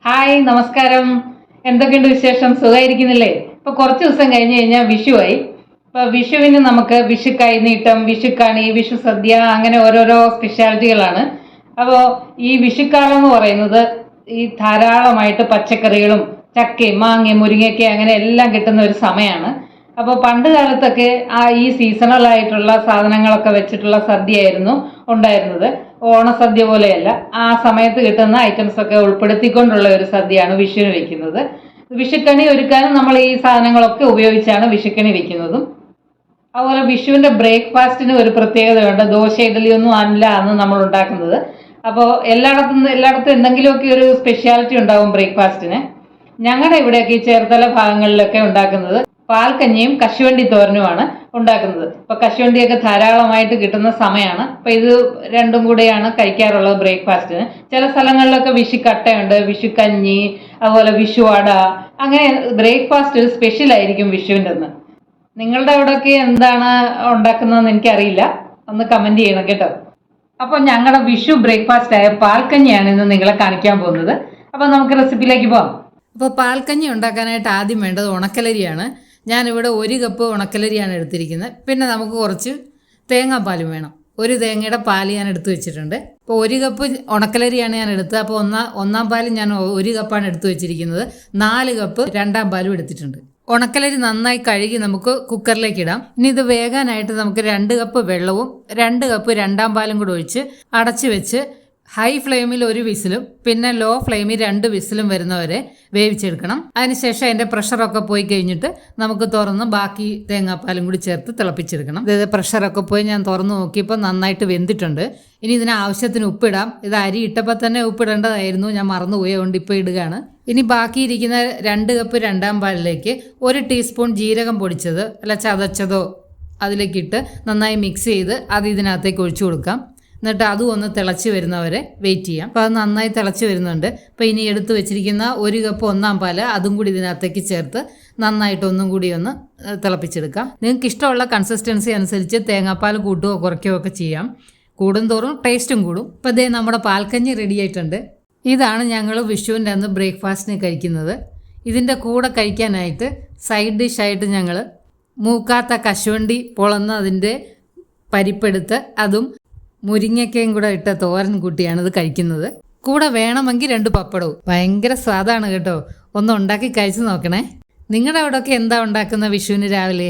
Hi നമസ്കാരം. എന്തൊക്കെയുണ്ട് വിശേഷം? സുഖമായിരിക്കുന്നില്ലേ? ഇപ്പൊ കുറച്ച് ദിവസം കഴിഞ്ഞ് കഴിഞ്ഞാൽ വിഷുവായി. ഇപ്പൊ വിഷുവിന് നമുക്ക് വിഷു കൈനീട്ടം, വിഷുക്കണി, വിഷു സദ്യ അങ്ങനെ ഓരോരോ സ്പെഷ്യാലിറ്റികളാണ്. അപ്പോൾ ഈ വിഷുക്കാലം എന്ന് പറയുന്നത് ഈ ധാരാളമായിട്ട് പച്ചക്കറികളും ചക്കയും മാങ്ങയും മുരിങ്ങയ്ക്ക അങ്ങനെ എല്ലാം കിട്ടുന്ന ഒരു സമയമാണ്. അപ്പോൾ പണ്ട് കാലത്തൊക്കെ ഈ സീസണൽ ആയിട്ടുള്ള സാധനങ്ങളൊക്കെ വെച്ചിട്ടുള്ള സദ്യയായിരുന്നു ഉണ്ടായിരുന്നത്. ഓണസദ്യ പോലെയല്ല, ആ സമയത്ത് കിട്ടുന്ന ഐറ്റംസ് ഒക്കെ ഉൾപ്പെടുത്തിക്കൊണ്ടുള്ള ഒരു സദ്യയാണ് വിഷുവിന് വെക്കുന്നത്. വിഷുക്കണി ഒരുക്കാനും നമ്മൾ ഈ സാധനങ്ങളൊക്കെ ഉപയോഗിച്ചാണ് വിഷുക്കണി വെക്കുന്നതും. അതുപോലെ വിഷുവിന്റെ ബ്രേക്ക്ഫാസ്റ്റിന് ഒരു പ്രത്യേകതയുണ്ട്. ദോശ ഇഡലി ഒന്നും അല്ല അന്ന് നമ്മൾ ഉണ്ടാക്കുന്നത്. അപ്പോൾ എല്ലായിടത്തും എന്തെങ്കിലുമൊക്കെ ഒരു സ്പെഷ്യാലിറ്റി ഉണ്ടാവും ബ്രേക്ക്ഫാസ്റ്റിന്. ഞങ്ങളുടെ ഇവിടെയൊക്കെ ഈ ചേർത്തല ഭാഗങ്ങളിലൊക്കെ ഉണ്ടാക്കുന്നത് പാൽക്കഞ്ഞിയും കശുവണ്ടി തോരനുമാണ് ഉണ്ടാക്കുന്നത്. ഇപ്പൊ കശുവണ്ടിയൊക്കെ ധാരാളമായിട്ട് കിട്ടുന്ന സമയമാണ്. അപ്പൊ ഇത് രണ്ടും കൂടെയാണ് കഴിക്കാറുള്ളത് ബ്രേക്ക്ഫാസ്റ്റിന്. ചില സ്ഥലങ്ങളിലൊക്കെ വിഷുക്കട്ടയുണ്ട്, വിഷുക്കഞ്ഞി, അതുപോലെ വിഷുവട. അങ്ങനെ ബ്രേക്ക്ഫാസ്റ്റ് ഒരു സ്പെഷ്യൽ ആയിരിക്കും വിഷുവിൻ്റെ അന്ന്. നിങ്ങളുടെ അവിടെയൊക്കെ എന്താണ് ഉണ്ടാക്കുന്നതെന്ന് എനിക്കറിയില്ല, ഒന്ന് കമന്റ് ചെയ്യണം കേട്ടോ. അപ്പോൾ ഞങ്ങളുടെ വിഷു ബ്രേക്ക്ഫാസ്റ്റ് ആയ പാൽക്കഞ്ഞിയാണ് ഇന്ന് നിങ്ങളെ കാണിക്കാൻ പോകുന്നത്. അപ്പോൾ നമുക്ക് റെസിപ്പിയിലേക്ക് പോകാം. അപ്പോൾ പാൽക്കഞ്ഞി ഉണ്ടാക്കാനായിട്ട് ആദ്യം വേണ്ടത് ഉണക്കലരിയാണ്. ഞാനിവിടെ 1 കപ്പ് ഉണക്കലരിയാണ് എടുത്തിരിക്കുന്നത്. പിന്നെ നമുക്ക് കുറച്ച് തേങ്ങാപ്പാലും വേണം. ഒരു തേങ്ങയുടെ പാല് ഞാൻ എടുത്തു വെച്ചിട്ടുണ്ട്. അപ്പോൾ 1 കപ്പ് ഉണക്കലരിയാണ് ഞാൻ എടുത്തത്. അപ്പോൾ ഒന്നാം പാലും ഞാൻ 1 കപ്പാണ് എടുത്തു വെച്ചിരിക്കുന്നത്. 4 കപ്പ് രണ്ടാം പാലും എടുത്തിട്ടുണ്ട്. ഉണക്കലരി നന്നായി കഴുകി നമുക്ക് കുക്കറിലേക്ക് ഇടാം. ഇനി ഇത് വേകാനായിട്ട് നമുക്ക് 2 കപ്പ് വെള്ളവും 2 കപ്പ് രണ്ടാം പാലും കൂടെ ഒഴിച്ച് അടച്ചു വെച്ച് ഹൈ ഫ്ലെയിമിൽ 1 വിസിലും പിന്നെ ലോ ഫ്ലെയിമിൽ 2 വിസിലും വരുന്നവരെ വേവിച്ചെടുക്കണം. അതിനുശേഷം അതിൻ്റെ പ്രഷറൊക്കെ പോയി കഴിഞ്ഞിട്ട് നമുക്ക് തുറന്ന് ബാക്കി തേങ്ങാപ്പാലും കൂടി ചേർത്ത് തിളപ്പിച്ചെടുക്കണം. അതായത് പ്രഷറൊക്കെ പോയി ഞാൻ തുറന്ന് നോക്കിയപ്പോൾ നന്നായിട്ട് വെന്തിട്ടുണ്ട്. ഇനി ഇതിന് ആവശ്യത്തിന് ഉപ്പിടാം. ഇത് അരി ഇട്ടപ്പോൾ തന്നെ ഉപ്പിടേണ്ടതായിരുന്നു, ഞാൻ മറന്നുപോയി, അതുകൊണ്ട് ഇപ്പോൾ ഇടുകയാണ്. ഇനി ബാക്കിയിരിക്കുന്ന 2 കപ്പ് രണ്ടാം പാലിലേക്ക് 1 ടീസ്പൂൺ ജീരകം പൊടിച്ചത് അല്ല ചതച്ചതോ അതിലേക്കിട്ട് നന്നായി മിക്സ് ചെയ്ത് അത് ഇതിനകത്തേക്ക് ഒഴിച്ചു കൊടുക്കാം. എന്നിട്ട് അതും ഒന്ന് തിളച്ച് വരുന്നവരെ വെയിറ്റ് ചെയ്യാം. അപ്പോൾ അത് നന്നായി തിളച്ച് വരുന്നുണ്ട്. അപ്പോൾ ഇനി എടുത്ത് വെച്ചിരിക്കുന്ന 1 കപ്പ് ഒന്നാം പാല് അതും കൂടി ഇതിനകത്തേക്ക് ചേർത്ത് നന്നായിട്ട് ഒന്നും കൂടി ഒന്ന് തിളപ്പിച്ചെടുക്കാം. നിങ്ങൾക്ക് ഇഷ്ടമുള്ള കൺസിസ്റ്റൻസി അനുസരിച്ച് തേങ്ങാപ്പാൽ കൂട്ടുകയോ കുറയ്ക്കുകയോ ഒക്കെ ചെയ്യാം. കൂടുന്തോറും ടേസ്റ്റും കൂടും. ഇപ്പോൾ ഇതേ നമ്മുടെ പാൽക്കഞ്ഞി റെഡി ആയിട്ടുണ്ട്. ഇതാണ് ഞങ്ങൾ വിഷുവിൻ്റെ അന്ന് ബ്രേക്ക്ഫാസ്റ്റിന് കഴിക്കുന്നത്. ഇതിൻ്റെ കൂടെ കഴിക്കാനായിട്ട് സൈഡ് ഡിഷായിട്ട് ഞങ്ങൾ മൂക്കാത്ത കശുവണ്ടി പൊളന്ന് അതിൻ്റെ പരിപ്പെടുത്ത് അതും മുരിങ്ങയ്ക്കയും കൂടെ ഇട്ട തോരൻ കൂട്ടിയാണ് ഇത് കഴിക്കുന്നത്. കൂടെ വേണമെങ്കിൽ 2 പപ്പടവും. ഭയങ്കര സ്വാദാണ് കേട്ടോ. ഒന്ന് ഉണ്ടാക്കി കഴിച്ചു നോക്കണേ. നിങ്ങളുടെ അവിടെയൊക്കെ എന്താ ഉണ്ടാക്കുന്ന വിഷുവിന് രാവിലെ?